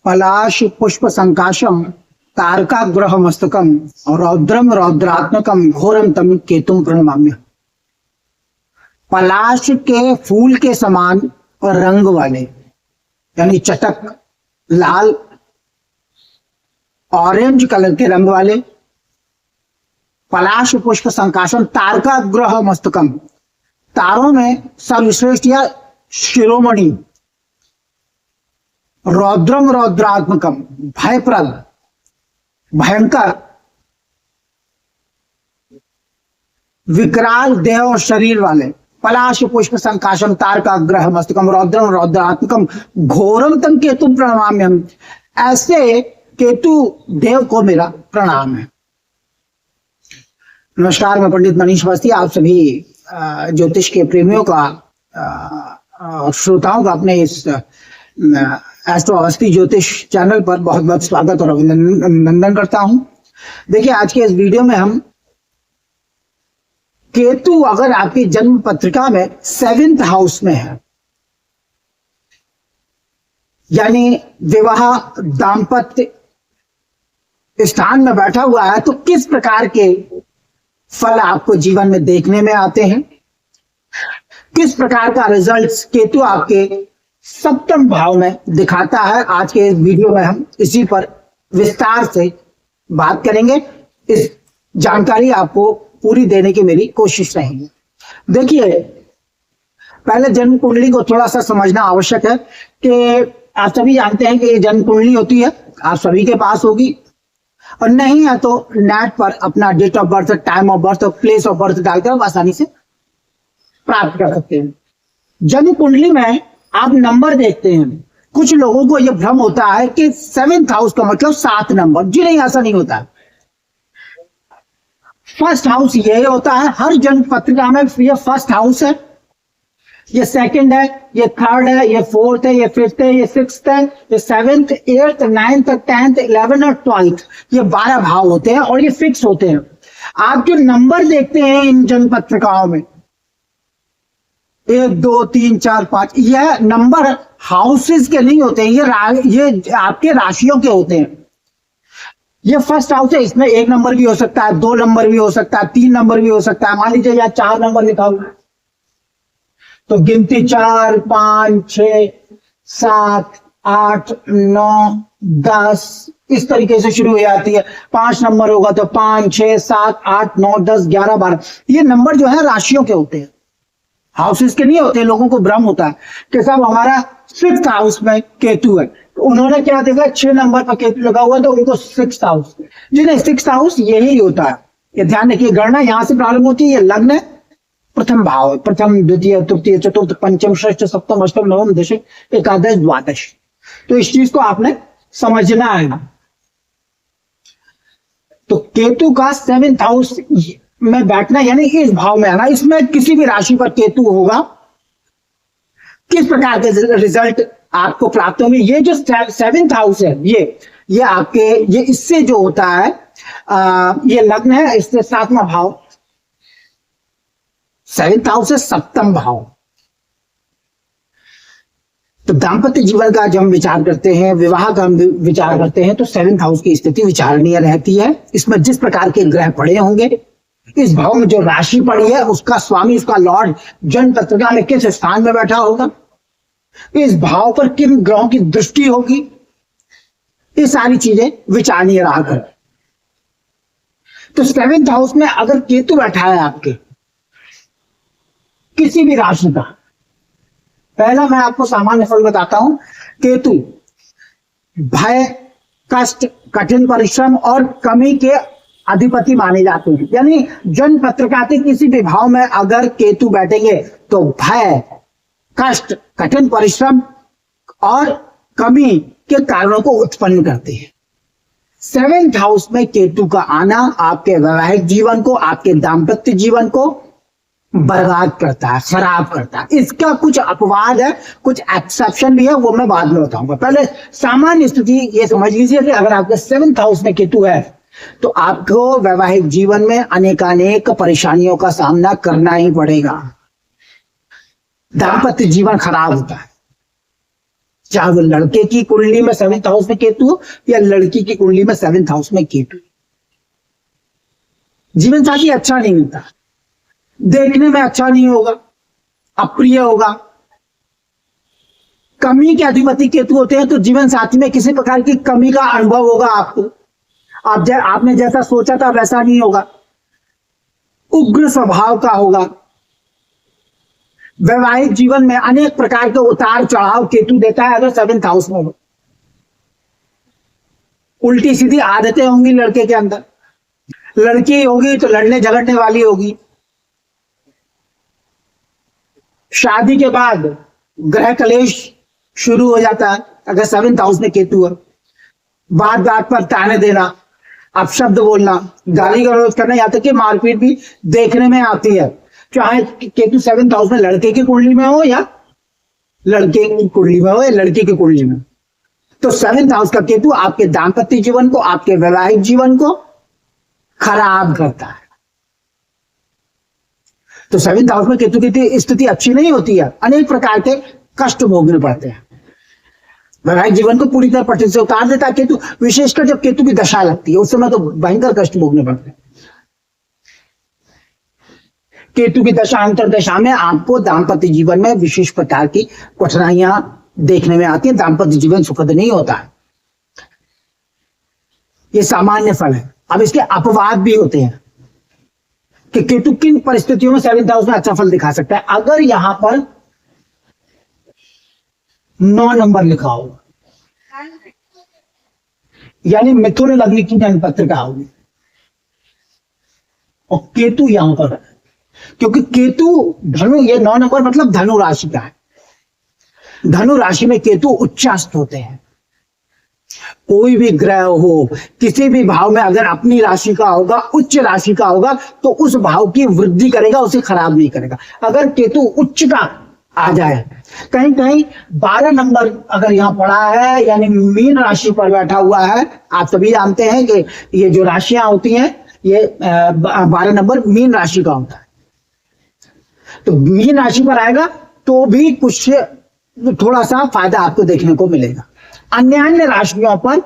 पलाश पुष्प संकाशम तारकाग्रह मस्तकम रौद्रम रौद्रात्मकम घोरम तम केतुम प्रणमाम्य। पलाश के फूल के समान और रंग वाले यानी चटक लाल ऑरेंज कलर के रंग वाले, पलाश पुष्प संकाशम तारकाग्रह मस्तकम, तारों में सर्वश्रेष्ठ या शिरोमणि, रौद्रम रौद्रात्मकम भयप्रद भयंकर, विकराल देह और शरीर वाले, पलाश पुष्प संकाशम तारकाग्रह मस्तकम रौद्रम रौद्रात्मकम घोरम तम केतु प्रणमाम्यहम्। ऐसे केतु देव को मेरा प्रणाम है। नमस्कार, मैं पंडित मनीष अवस्थी आप सभी ज्योतिष के प्रेमियों का श्रोताओं का अपने इस एस्ट्रो अवस्थी ज्योतिष चैनल पर बहुत बहुत स्वागत और अभिनंदन करता हूं। देखिए, आज के इस वीडियो में हम केतु अगर आपकी जन्म पत्रिका में 7th हाउस में है, यानी विवाह दाम्पत्य स्थान में बैठा हुआ है, तो किस प्रकार के फल आपको जीवन में देखने में आते हैं, किस प्रकार का रिजल्ट्स केतु आपके 7th भाव में दिखाता है। आज के इस वीडियो में हम इसी पर विस्तार से बात करेंगे। इस जानकारी आपको पूरी देने की मेरी कोशिश रहेगी। देखिए, पहले जन्म कुंडली को थोड़ा सा समझना आवश्यक है कि आप सभी जानते हैं कि ये जन्म कुंडली होती है, आप सभी के पास होगी, और नहीं है तो नेट पर अपना date of birth, time of birth और प्लेस ऑफ बर्थ डालकर आप आसानी से प्राप्त कर सकते हैं। जन्म कुंडली में आप नंबर देखते हैं। कुछ लोगों को यह भ्रम होता है कि 7th हाउस का मतलब 7 नंबर। जी नहीं, ऐसा नहीं होता। 1st हाउस यही होता है हर जन्म पत्रिका में। ये 1st हाउस है, ये 2nd है, ये 3rd है, ये 4th है, ये 5th है, ये 6th है, ये 7th, 8th, 9th, 10th, 11th और 12th। ये 12 भाव होते हैं और ये फिक्स होते हैं। आप जो नंबर देखते हैं इन जन्म पत्रिकाओं में 1 2 3 4 5, यह नंबर हाउसेस के नहीं होते, ये आपके राशियों के होते हैं। ये 1st हाउस है, इसमें 1 नंबर भी हो सकता है, 2 नंबर भी हो सकता है, 3 नंबर भी हो सकता है। मान लीजिए यहाँ 4 नंबर लिखा हुआ है तो गिनती 4 5 6 7 8 9 10 इस तरीके से शुरू हो जाती है। 5 नंबर होगा तो 5 6 7 8 9 10 11 12। ये नंबर जो है राशियों के होते हैं, हाउसेस के नहीं होते। लोगों को भ्रम होता है कि साहब हमारा 6th हाउस में केतु है, तो उन्होंने क्या देखा 6 नंबर पर केतु लगा हुआ तो उनको 6th हाउस। जी नहीं, 6th हाउस यही होता है। ये ध्यान रखिए, गणना यहां से प्रारंभ होती है। ये लग्न है, प्रथम भाव, प्रथम द्वितीय तृतीय चतुर्थ पंचम षष्ठ सप्तम अष्टम नवम दशम एकादश द्वादश। तो इस चीज को आपने समझना है। तो केतु का 7th हाउस में बैठना यानी इस भाव में आना, इसमें किसी भी राशि पर केतु होगा, किस प्रकार के रिजल्ट आपको प्राप्त होंगे। ये जो 7th हाउस है, ये आपके ये इससे जो होता है ये लग्न है, इससे 7वां भाव, 7th हाउस है 7th भाव। तो दाम्पत्य जीवन का जब हम विचार करते हैं, विवाह का हम विचार करते हैं, तो 7th हाउस की स्थिति विचारणीय रहती है। इसमें जिस प्रकार के ग्रह पड़े होंगे, इस भाव में जो राशि पड़ी है, उसका स्वामी, उसका लॉर्ड जन्म पत्रिका में किस स्थान में बैठा होगा, इस भाव पर किन ग्रहों की दृष्टि होगी, ये सारी चीजें विचारणीय रहा कर। तो 7th हाउस में अगर केतु बैठा है आपके किसी भी राशि का, पहला मैं आपको सामान्य फल बताता हूं। केतु भय, कष्ट, कठिन परिश्रम और कमी के अधिपति माने जाते हैं। यानी जन्म पत्रिका के किसी भी भाव में अगर केतु बैठेंगे तो भय, कष्ट, कठिन परिश्रम और कमी के कारणों को उत्पन्न करते हैं। 7th हाउस में केतु का आना आपके वैवाहिक जीवन को, आपके दाम्पत्य जीवन को बर्बाद करता है, खराब करता है। इसका कुछ अपवाद है, कुछ एक्सेप्शन भी है, वो मैं बाद में बताऊंगा। पहले सामान्य स्थिति ये समझ लीजिए कि अगर आपके 7th हाउस में केतु है तो आपको वैवाहिक जीवन में अनेकानेक परेशानियों का सामना करना ही पड़ेगा। दाम्पत्य जीवन खराब होता है। चाहे वो लड़के की कुंडली में 7th हाउस में केतु हो या लड़की की कुंडली में 7th हाउस में केतु। जीवन साथी अच्छा नहीं मिलता, देखने में अच्छा नहीं होगा, अप्रिय होगा। कमी के अधिपति केतु होते हैं तो जीवन साथी में किसी प्रकार की कमी का अनुभव होगा आपको। आपने जैसा सोचा था वैसा नहीं होगा, उग्र स्वभाव का होगा। वैवाहिक जीवन में अनेक प्रकार के उतार चढ़ाव केतु देता है अगर 7th हाउस में हो। उल्टी सीधी आदतें होंगी लड़के के अंदर, लड़की होगी तो लड़ने झगड़ने वाली होगी। शादी के बाद ग्रह कलेश शुरू हो जाता है अगर 7th हाउस में केतु है। बात बात पर ताने देना, अपशब्द बोलना, गाली गलौज करना, यहाँ तक कि मारपीट भी देखने में आती है, चाहे केतु 7th हाउस में लड़के की कुंडली में हो या लड़के की कुंडली में हो या लड़की की कुंडली में। तो 7th हाउस का केतु आपके दाम्पत्य जीवन को, आपके वैवाहिक जीवन को खराब करता है। तो 7th हाउस में केतु की स्थिति अच्छी नहीं होती है, अनेक प्रकार के कष्ट भोगने पड़ते हैं। वैवाहिक जीवन को पूरी तरह पटरी से उतार देता है केतु, विशेषकर जब केतु की दशा लगती है उस समय तो भयंकर कष्ट भोगने पड़ते हैं। केतु की दशा अंतरदशा में आपको दाम्पत्य जीवन में विशेष प्रकार की कठिनाइयां देखने में आती है, दाम्पत्य जीवन सुखद नहीं होता है। ये सामान्य फल है। अब इसके अपवाद भी होते हैं कि केतु किन परिस्थितियों में 7th हाउस में अच्छा फल दिखा सकता है। अगर यहां पर 9 नंबर लिखा हो, यानी मिथुन लग्न की जन्म पत्रिका होगी और केतु यहां पर है, क्योंकि केतु धनु, ये 9 नंबर मतलब धनु राशि का है। धनु राशि में केतु उच्चास्त होते हैं। कोई भी ग्रह हो किसी भी भाव में अगर अपनी राशि का होगा, उच्च राशि का होगा, तो उस भाव की वृद्धि करेगा, उसे खराब नहीं करेगा। अगर केतु उच्च का आ जाए, कहीं कहीं 12 नंबर अगर यहां पड़ा है, यानी मीन राशि पर बैठा हुआ है। आप सभी जानते हैं कि ये जो राशियां होती हैं ये 12 नंबर मीन राशि का होता है। तो मीन राशि पर आएगा तो भी कुछ थोड़ा सा फायदा आपको देखने को मिलेगा। अन्य राशियों पर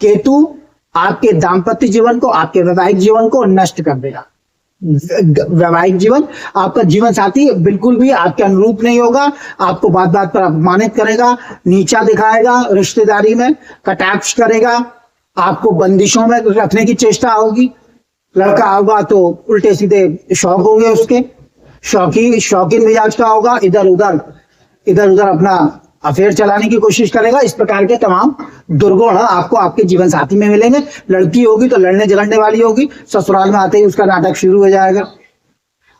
केतु आपके दाम्पत्य जीवन को, आपके वैवाहिक जीवन को नष्ट कर देगा। वैवाहिक जीवन, आपका जीवन साथी बिल्कुल भी आपके अनुरूप नहीं होगा, आपको बात बात पर अपमानित करेगा, नीचा दिखाएगा, रिश्तेदारी में कटाक्ष करेगा, आपको बंदिशों में रखने की चेष्टा होगी। लड़का होगा तो उल्टे सीधे शौक होंगे उसके, शौकीन मिजाज का होगा, इधर उधर अपना अफेयर चलाने की कोशिश करेगा। इस प्रकार के तमाम दुर्गुण आपको आपके जीवन साथी में मिलेंगे। लड़की होगी तो लड़ने झगड़ने वाली होगी, ससुराल में आते ही उसका नाटक शुरू हो जाएगा,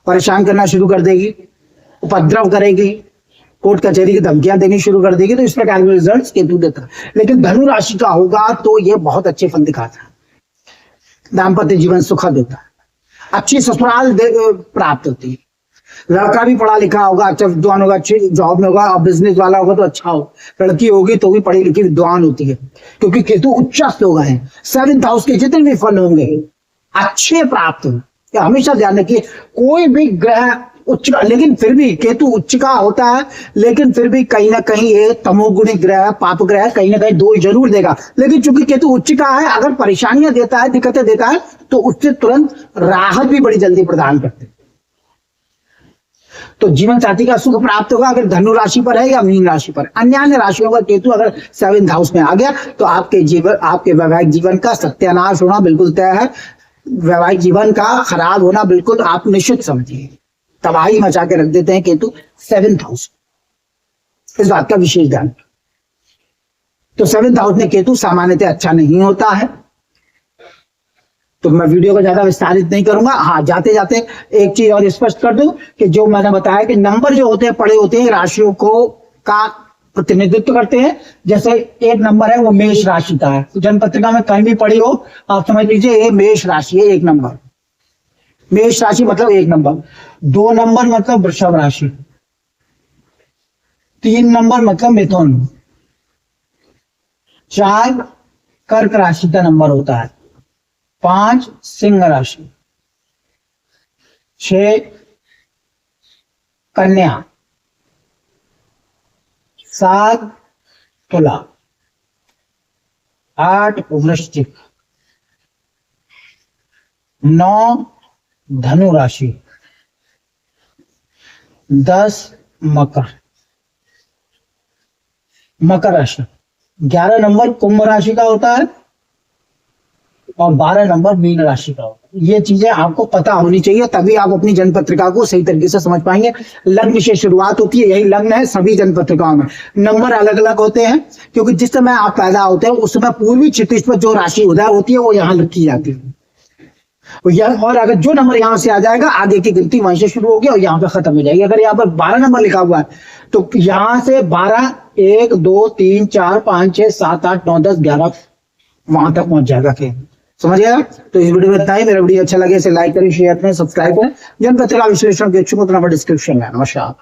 परेशान करना शुरू कर देगी, उपद्रव करेगी, कोर्ट कचहरी की धमकियां देनी शुरू कर देगी। तो इस प्रकार के रिजल्ट केतु देता है। लेकिन धनु राशि का होगा तो ये बहुत अच्छे फल दिखाता है, दाम्पत्य जीवन सुखद होता है, अच्छी ससुराल प्राप्त होती है। लड़का भी पढ़ा लिखा होगा, अच्छा विद्वान होगा, अच्छी जॉब में होगा, और बिजनेस वाला होगा तो अच्छा हो। लड़की होगी तो भी पढ़ी लिखी विद्वान होती है, क्योंकि केतु उच्चस्थ हो गए हैं। 7th हाउस के जितने भी फल होंगे अच्छे प्राप्त होंगे। हमेशा ध्यान रखिए, कोई भी ग्रह उच्च, लेकिन फिर भी केतु उच्च का होता है, लेकिन फिर भी कहीं ना कहीं ये तमोगुणी ग्रह, पाप ग्रह कहीं ना कहीं दो जरूर देगा। लेकिन चूंकि केतु उच्च का है, अगर परेशानियां देता है, दिक्कतें देता है, तो उससे तुरंत राहत भी बड़ी जल्दी प्रदान करते हैं। तो जीवन साथी का सुख प्राप्त होगा अगर धनु राशि पर है या मीन राशि पर। अन्य राशियों का केतु अगर 7th हाउस में आ गया तो आपके वैवाहिक जीवन का सत्यानाश होना बिल्कुल तय है। वैवाहिक जीवन का खराब होना बिल्कुल आप निश्चित समझिए। तबाही मचा के रख देते हैं केतु 7th हाउस, इस बात का विशेष ध्यान। तो 7th हाउस में केतु सामान्यतः अच्छा नहीं होता है। तो मैं वीडियो को ज्यादा विस्तारित नहीं करूंगा। हाँ, जाते जाते एक चीज और स्पष्ट कर दूं कि जो मैंने बताया कि नंबर जो होते हैं पड़े होते हैं राशियों को का प्रतिनिधित्व करते हैं। जैसे एक नंबर है वो मेष राशि का है, जन्म पत्रिका में कहीं भी पड़ी हो आप समझ लीजिए ये मेष राशि है। एक नंबर मेष राशि मतलब 1 नंबर। 2 नंबर मतलब वृषभ राशि। 3 नंबर मतलब मिथुन। 4 कर्क राशि का नंबर होता है। 5 सिंह राशि। 6 कन्या। 7 तुला, 8 वृश्चिक, 9 धनु राशि, 10 मकर राशि, 11 नंबर कुंभ राशि का होता है और 12 नंबर मीन राशि का होता है। ये चीजें आपको पता होनी चाहिए, तभी आप अपनी जन्म पत्रिका को सही तरीके से समझ पाएंगे। लग्न से शुरुआत होती है, यही लग्न है सभी जन्म पत्रिकाओं में। नंबर अलग अलग होते हैं क्योंकि जिस समय आप पैदा होते हैं उस समय पूर्वी क्षितिज पर जो राशि उदय होती है वो यहाँ लिखी जाती है। और अगर जो नंबर यहाँ से आ जाएगा आगे की गिनती वहीं से शुरू होगी और यहाँ पे खत्म हो जाएगी। अगर यहाँ पर 12 नंबर लिखा हुआ है तो यहाँ से 12, 1, 2, 3, 4, 5, 6, 7, 8, 9, 10, 11 वहां तक पहुंच जाएगा। समझिएगा। तो इस वीडियो में इतना ही। मेरा वीडियो अच्छा लगे इसे लाइक करें, शेयर करें, सब्सक्राइब करें। जन्म पत्रिका विश्लेषण के इच्छुक नंबर डिस्क्रिप्शन में। नमस्कार।